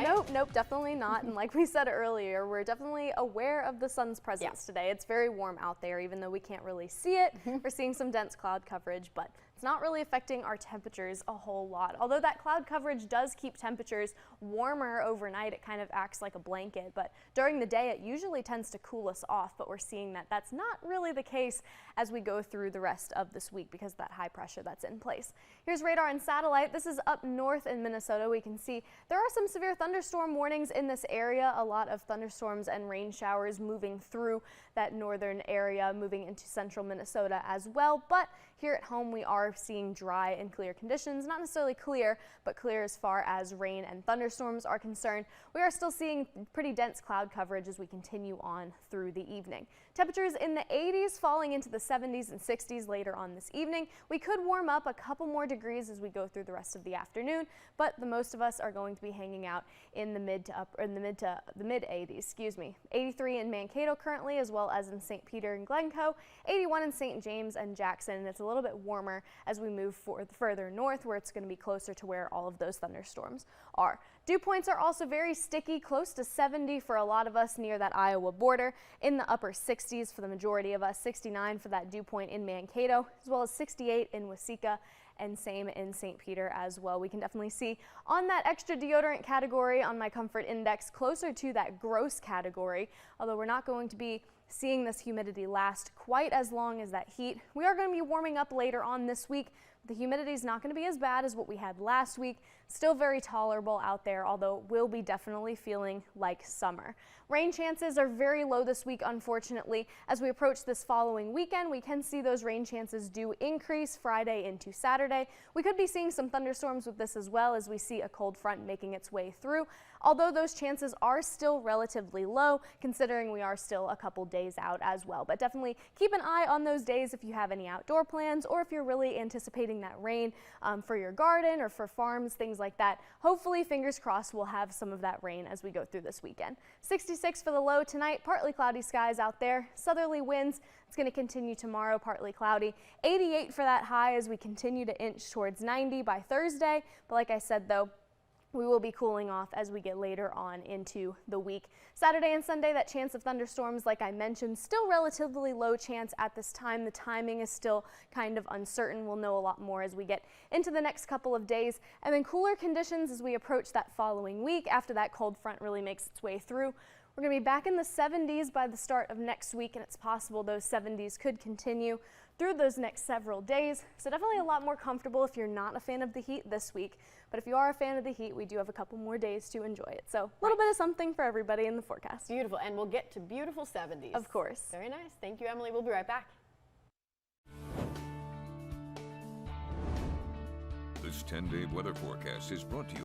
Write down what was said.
right? Nope, definitely not. And like we said earlier, we're definitely aware of the sun's presence today. It's very warm out there, even though we can't really see it. We're seeing some dense cloud coverage, but it's not really affecting our temperatures a whole lot. Although that cloud coverage does keep temperatures warmer overnight, it kind of acts like a blanket. But during the day, it usually tends to cool us off. But we're seeing that that's not really the case as we go through the rest of this week because of that high pressure that's in place. Here's radar and satellite. This is up north in Minnesota. We can see there are some severe thunderstorm warnings in this area. A lot of thunderstorms and rain showers moving through that northern area, moving into central Minnesota as well. But here at home, we are seeing dry and clear conditions. Not necessarily clear, but clear as far as rain and thunderstorms are concerned. We are still seeing pretty dense cloud coverage as we continue on through the evening. Temperatures in the 80s, falling into the 70s and 60s later on this evening. We could warm up a couple more degrees as we go through the rest of the afternoon, but the most of us are going to be hanging out in the mid 80s, excuse me. 83 in Mankato currently, as well as in St. Peter and Glencoe, 81 in St. James and Jackson, and it's a little bit warmer as we move further north, where it's going to be closer to where all of those thunderstorms are. Dew points are also very sticky, close to 70 for a lot of us near that Iowa border, in the upper 60s for the majority of us, 69 for that dew point in Mankato, as well as 68 in Waseca, and same in St. Peter as well. We can definitely see on that extra deodorant category on my comfort index closer to that gross category, although we're not going to be seeing this humidity last quite as long as that heat. We are going to be warming up later on this week. The humidity is not going to be as bad as what we had last week. Still very tolerable out there, although it will be definitely feeling like summer. Rain chances are very low this week, unfortunately. As we approach this following weekend, we can see those rain chances do increase Friday into Saturday. We could be seeing some thunderstorms with this as well as we see a cold front making its way through, although those chances are still relatively low, considering we are still a couple days out as well. But definitely keep an eye on those days if you have any outdoor plans or if you're really anticipating that rain for your garden or for farms, things like that. Hopefully, fingers crossed, we'll have some of that rain as we go through this weekend. 66 for the low tonight, partly cloudy skies out there, southerly winds. It's going to continue tomorrow, partly cloudy. 88 for that high as we continue to inch towards 90 by Thursday. But like I said, though, we will be cooling off as we get later on into the week. Saturday and Sunday, that chance of thunderstorms, like I mentioned, still relatively low chance at this time. The timing is still kind of uncertain. We'll know a lot more as we get into the next couple of days. And then cooler conditions as we approach that following week after that cold front really makes its way through. We're going to be back in the 70s by the start of next week, and it's possible those 70s could continue through those next several days. So definitely a lot more comfortable if you're not a fan of the heat this week. But if you are a fan of the heat, we do have a couple more days to enjoy it. So a little bit of something for everybody in the forecast. Beautiful, and we'll get to beautiful 70s. Of course. Very nice. Thank you, Emily. We'll be right back. This 10-day weather forecast is brought to you